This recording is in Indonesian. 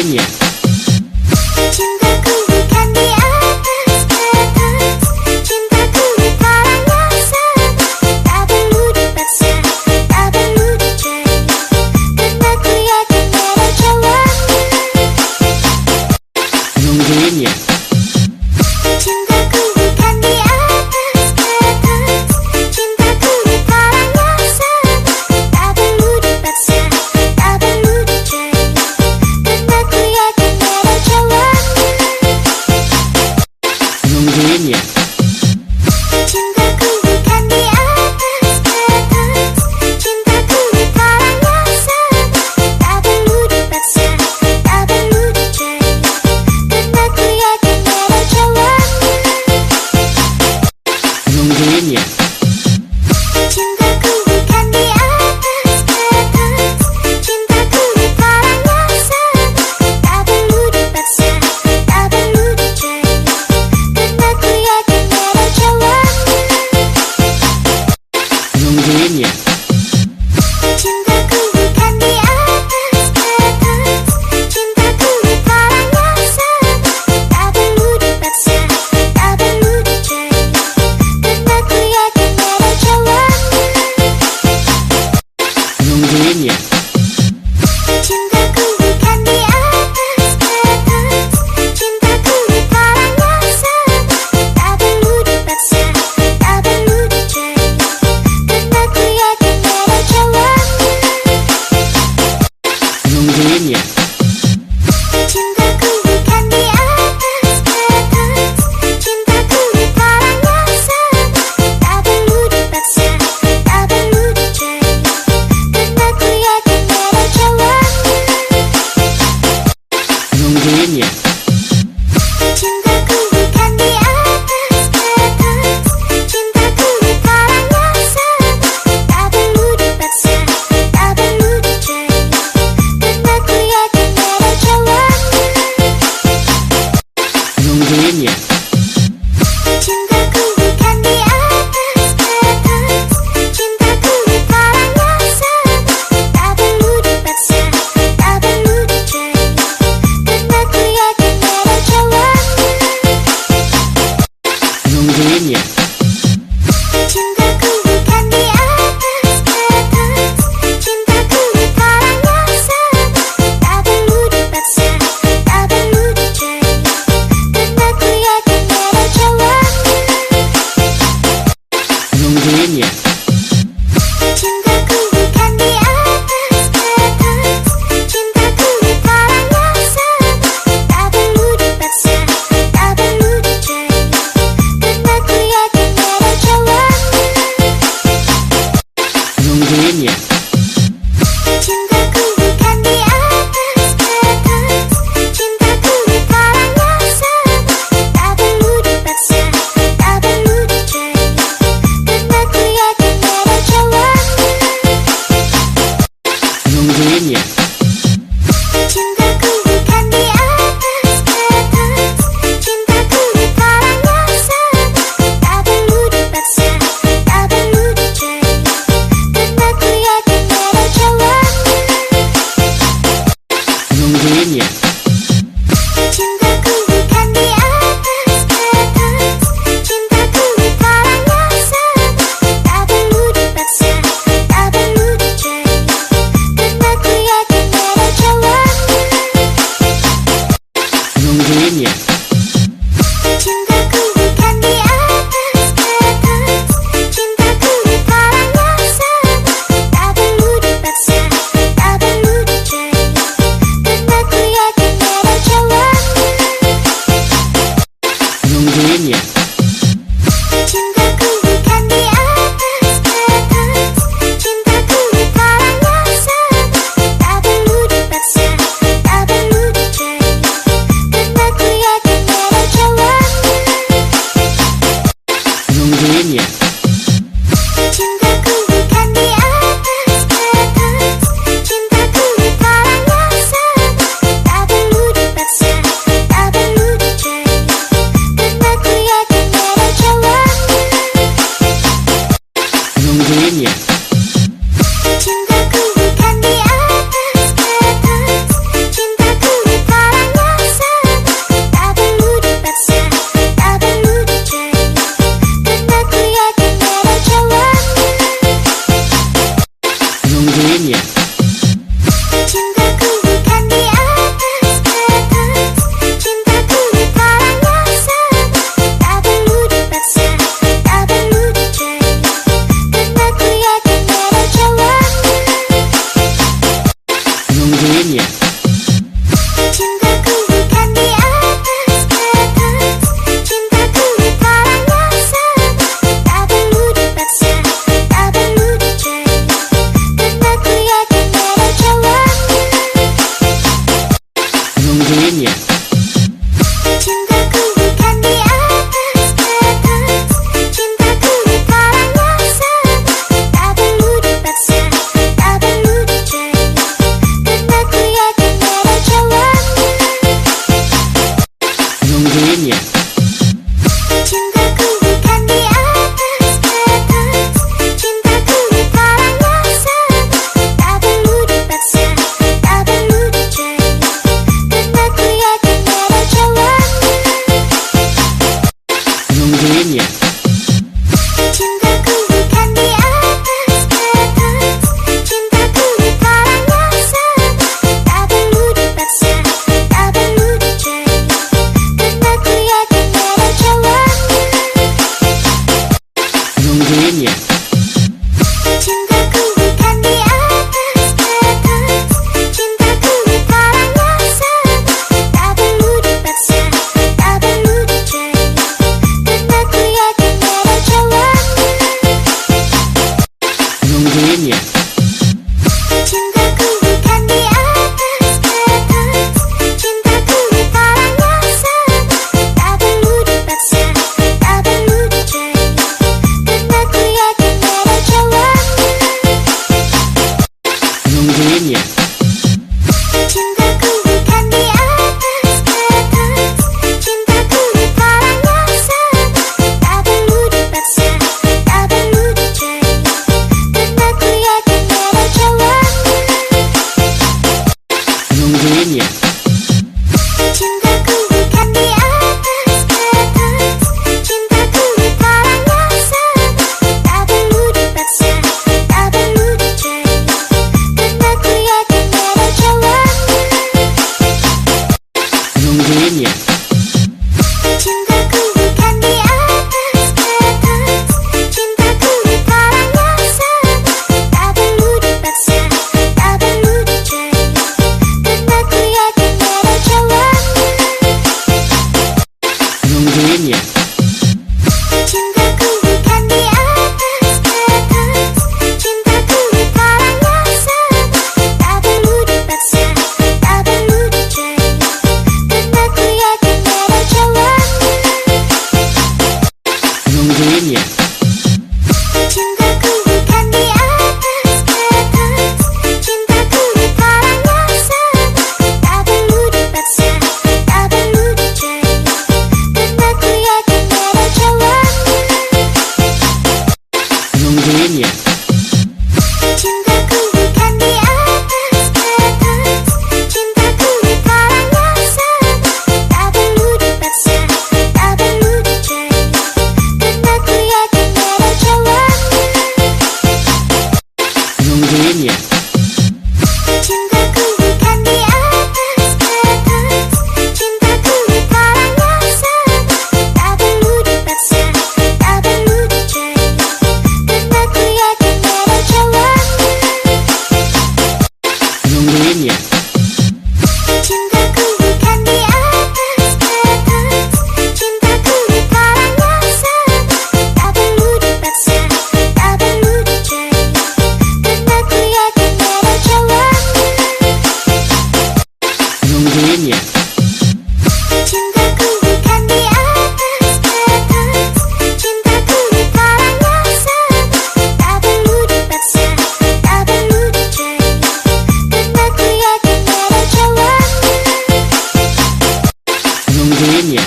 nungguin ya. Cintaku bukan di atas kertas, cintaku bukannya sama, tak perlu dipaksa, tak perlu dicari, karena ku yakin ada jawaban. Nungguin ya. Cintaku bukan di atas kertas, cintaku bukannya sama, tak perlu dipaksa, tak perlu dicari, karena ku yakin ada jawaban. Nungguin ya. Cintaku bukan di atas kertas, cintaku bukannya sama, tak perlu dipaksa, tak perlu dicari, karena ku yakin ada jawaban. Nungguin ya. Cintaku bukan di atas kertas, cintaku bukannya sama, tak perlu dipaksa, tak perlu dicari, karena ku yakin ada jawaban. Nungguin ya. Cintaku bukan di atas kertas, cintaku bukannya sama, tak perlu dipaksa, tak perlu dicari, karena ku yakin ada jawaban. Nungguin ya. Cintaku bukan di atas kertas, cintaku bukannya sama, tak perlu dipaksa, tak perlu dicari, karena ku yakin ada jawaban. Nungguin ya. Cintaku bukan di atas kertas, cintaku bukannya sama, tak perlu dipaksa, tak perlu dicari, karena ku yakin ada jawaban. Nungguin ya. Cintaku bukan di atas kertas, cintaku bukannya sama, tak perlu dipaksa, tak perlu dicari, karena ku yakin ada jawaban. Nungguin ya. Cintaku bukan di atas kertas, cintaku bukannya sama, tak perlu dipaksa, tak perlu dicari, karena ku yakin ada jawaban. Nungguin ya. Cintaku bukan di atas kertas, cintaku bukannya sama, tak perlu dipaksa, tak perlu dicari, karena ku yakin ada jawaban. Nungguin ya. Cintaku bukan di atas kertas, cintaku bukannya sama, tak perlu dipaksa, tak perlu dicari, karena ku yakin ada jawaban. Nungguin ya. Cintaku bukan di atas kertas, cintaku bukannya sama, tak perlu dipaksa, tak perlu dicari, karena ku yakin ada jawaban. Nungguin ya. Cintaku bukan di atas kertas, cintaku bukannya sama, tak perlu dipaksa, tak perlu dicari, karena ku yakin ada jawaban. Nungguin ya. Cintaku bukan di atas kertas, cintaku bukannya sama, tak perlu dipaksa, tak perlu dicari, karena ku yakin ada jawaban. Nungguin ya. Cintaku bukan di atas kertas, cintaku bukannya sama, tak perlu dipaksa, tak perlu dicari, karena ku yakin ada jawaban. Nungguin ya. Cintaku bukan di atas kertas, cintaku bukannya sama, tak perlu dipaksa, tak perlu dicari, karena ku yakin Cintaku bukan di atas kertas, cintaku letaknya sama. Tak perlu dipaksa, tak perlu dicari, karena ku yakin ada jawabnya. Nungguin ya. Cintaku bukan di atas kertas, cintaku letaknya sama. Tak perlu dipaksa, tak perlu dicari, karena ku yakin ada jawabnya. Nungguin ya. Cintaku bukan di atas kertas, cintaku letaknya sama. Tak perlu dipaksa, tak perlu dicari, karena ku yakin ada jawabnya. Nungguin ya. Cintaku bukan di atas kertas, cintaku letaknya sama. Tak perlu dipaksa, tak perlu dicari, karena ku yakin ada jawabnya. Nungguin ya. Cintaku bukan di atas kertas, cintaku letaknya sama. Tak perlu dipaksa, tak perlu dicari, karena ku yakin ada jawabnya. Nungguin ya. Cintaku bukan di atas kertas, cintaku letaknya sama. Tak perlu dipaksa, tak perlu dicari, karena ku yakin ada jawabnya. Nungguin ya. Cintaku bukan di atas kertas, cintaku letaknya sama. Tak perlu dipaksa, tak perlu dicari, karena ku yakin ada jawabnya. Nungguin ya. Cintaku bukan di atas kertas, cintaku letaknya sama. Tak perlu dipaksa, tak perlu dicari, karena ku yakin ada jawabnya. Nungguin ya. Cintaku bukan di atas kertas, cintaku letaknya sama. Tak perlu dipaksa, tak perlu dicari, karena ku yakin ada jawabnya. Nungguin ya.